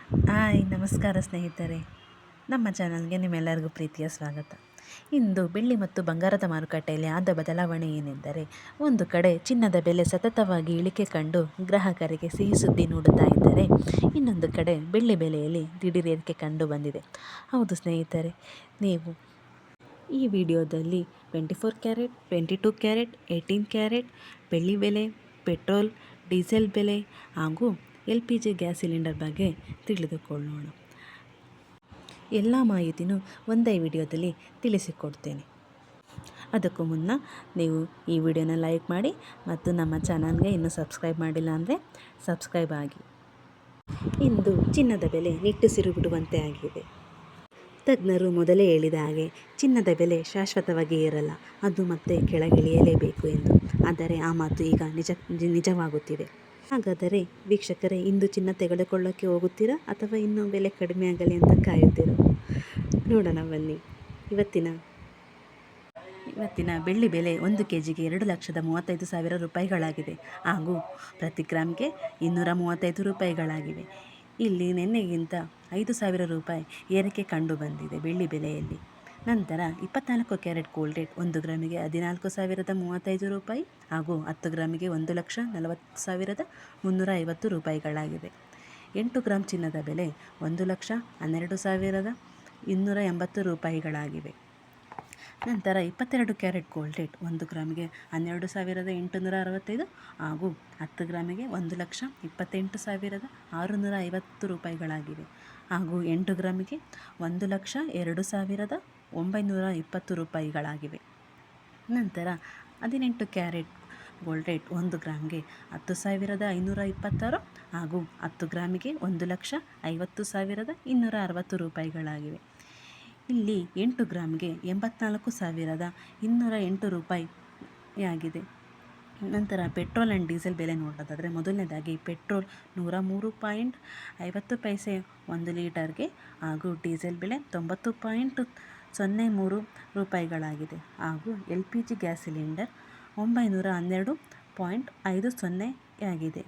Hi ನಮಸ್ಕಾರ ಸ್ನೇಹಿತರೆ, ನಮ್ಮ ಚಾನಲ್ಗೆ ನಿಮ್ಮೆಲ್ಲರಿಗೂ ಪ್ರೀತಿಯ ಸ್ವಾಗತ. ಇಂದು ಬೆಳ್ಳಿ ಮತ್ತು ಬಂಗಾರದ ಮಾರುಕಟ್ಟೆಯಲ್ಲಿ ಆದ ಬದಲಾವಣೆ ಏನೆಂದರೆ, ಒಂದು ಕಡೆ ಚಿನ್ನದ ಬೆಲೆ ಸತತವಾಗಿ ಇಳಿಕೆ ಕಂಡು ಗ್ರಾಹಕರಿಗೆ ಸಿಹಿ ಸುದ್ದಿ ನೀಡುತ್ತಾ ಇದ್ದರೆ, ಇನ್ನೊಂದು ಕಡೆ ಬೆಳ್ಳಿ ಬೆಲೆಯಲ್ಲಿ ದಿಢೀರ್ ಏರಿಕೆ ಕಂಡು ಬಂದಿದೆ. ಹೌದು ಸ್ನೇಹಿತರೆ, ನೀವು ಈ ವಿಡಿಯೋದಲ್ಲಿ 24 ಕ್ಯಾರೆಟ್, 22 ಕ್ಯಾರೆಟ್, 18 ಕ್ಯಾರೆಟ್ ಬೆಳ್ಳಿ ಬೆಲೆ, ಪೆಟ್ರೋಲ್, ಡೀಸೆಲ್ ಬೆಲೆ ಹಾಗೂ LPG ಗ್ಯಾಸ್ ಸಿಲಿಂಡರ್ ಬಗ್ಗೆ ತಿಳಿದುಕೊಳ್ಳೋಣ. ಎಲ್ಲ ಮಾಹಿತಿನೂ ಒಂದೇ ವಿಡಿಯೋದಲ್ಲಿ ತಿಳಿಸಿಕೊಡ್ತೇನೆ. ಅದಕ್ಕೂ ಮುನ್ನ ನೀವು ಈ ವಿಡಿಯೋನ ಲೈಕ್ ಮಾಡಿ ಮತ್ತು ನಮ್ಮ ಚಾನಲ್ಗೆ ಇನ್ನೂ ಸಬ್ಸ್ಕ್ರೈಬ್ ಮಾಡಿಲ್ಲ ಅಂದರೆ ಸಬ್ಸ್ಕ್ರೈಬ್ ಆಗಿ. ಇಂದು ಚಿನ್ನದ ಬೆಲೆ ನಿಟ್ಟುಸಿರು ಬಿಡುವಂತೆ ಆಗಿದೆ. ತಜ್ಞರು ಮೊದಲೇ ಹೇಳಿದ ಹಾಗೆ ಚಿನ್ನದ ಬೆಲೆ ಶಾಶ್ವತವಾಗಿ ಇರಲ್ಲ, ಅದು ಮತ್ತೆ ಕೆಳಗಿಳಿಯಲೇಬೇಕು ಎಂದು. ಆದರೆ ಆ ಮಾತು ಈಗ ನಿಜವಾಗುತ್ತಿದೆ. ಹಾಗಾದರೆ ವೀಕ್ಷಕರೇ, ಇಂದು ಚಿನ್ನ ತೆಗೆದುಕೊಳ್ಳೋಕ್ಕೆ ಹೋಗುತ್ತೀರಾ ಅಥವಾ ಇನ್ನೂ ಬೆಲೆ ಕಡಿಮೆ ಆಗಲಿ ಅಂತ ಕಾಯುತ್ತೀರಾ? ನೋಡೋಣ ಬನ್ನಿ. ಇವತ್ತಿನ ಬೆಳ್ಳಿ ಬೆಲೆ 1 kgಗೆ 2,35,000 ರೂಪಾಯಿಗಳಾಗಿದೆ ಹಾಗೂ ಪ್ರತಿ ಗ್ರಾಮ್ಗೆ 235 ರೂಪಾಯಿಗಳಾಗಿವೆ. ಇಲ್ಲಿ ನಿನ್ನೆಗಿಂತ 5,000 ರೂಪಾಯಿ ಏರಿಕೆ ಕಂಡು ಬಂದಿದೆ ಬೆಳ್ಳಿ ಬೆಲೆಯಲ್ಲಿ. ನಂತರ 24 ಕ್ಯಾರೆಟ್ ಗೋಲ್ಡ್ ರೇಟ್ 1 ಗ್ರಾಮಿಗೆ 14,035 ರೂಪಾಯಿ ಹಾಗೂ 10 ಗ್ರಾಮಿಗೆ 1,40,350 ರೂಪಾಯಿಗಳಾಗಿದೆ. 8 ಗ್ರಾಮ್ ಚಿನ್ನದ ಬೆಲೆ 1,12,280 ರೂಪಾಯಿಗಳಾಗಿವೆ. ನಂತರ 22 ಕ್ಯಾರೆಟ್ ಗೋಲ್ಡ್ ರೇಟ್ 1 ಗ್ರಾಮಿಗೆ 12,865 ಹಾಗೂ 10 ಗ್ರಾಮಿಗೆ 1,28,650 ರೂಪಾಯಿಗಳಾಗಿವೆ ಹಾಗೂ 8 ಗ್ರಾಮಿಗೆ 1,02,920 ರೂಪಾಯಿಗಳಾಗಿವೆ. ನಂತರ 18 ಕ್ಯಾರೆಟ್ ಗೋಲ್ಡ್ ರೇಟ್ 1 ಗ್ರಾಮ್ಗೆ 10,526 ಹಾಗೂ 10 ಗ್ರಾಮಿಗೆ 1,50,260 ರೂಪಾಯಿಗಳಾಗಿವೆ. ಇಲ್ಲಿ 8 ಗ್ರಾಮ್ಗೆ 84,208 ರೂಪಾಯಿಯಾಗಿದೆ. ನಂತರ ಪೆಟ್ರೋಲ್ ಆ್ಯಂಡ್ ಡೀಸೆಲ್ ಬೆಲೆ ನೋಡೋದಾದರೆ, ಮೊದಲನೇದಾಗಿ ಪೆಟ್ರೋಲ್ 103.50 1 ಲೀಟರ್ಗೆ ಹಾಗೂ ಡೀಸೆಲ್ ಬೆಲೆ 90.03 ರೂಪಾಯಿಗಳಾಗಿದೆ ಹಾಗೂ LPG ಗ್ಯಾಸ್ ಸಿಲಿಂಡರ್ 912.50 ಆಗಿದೆ.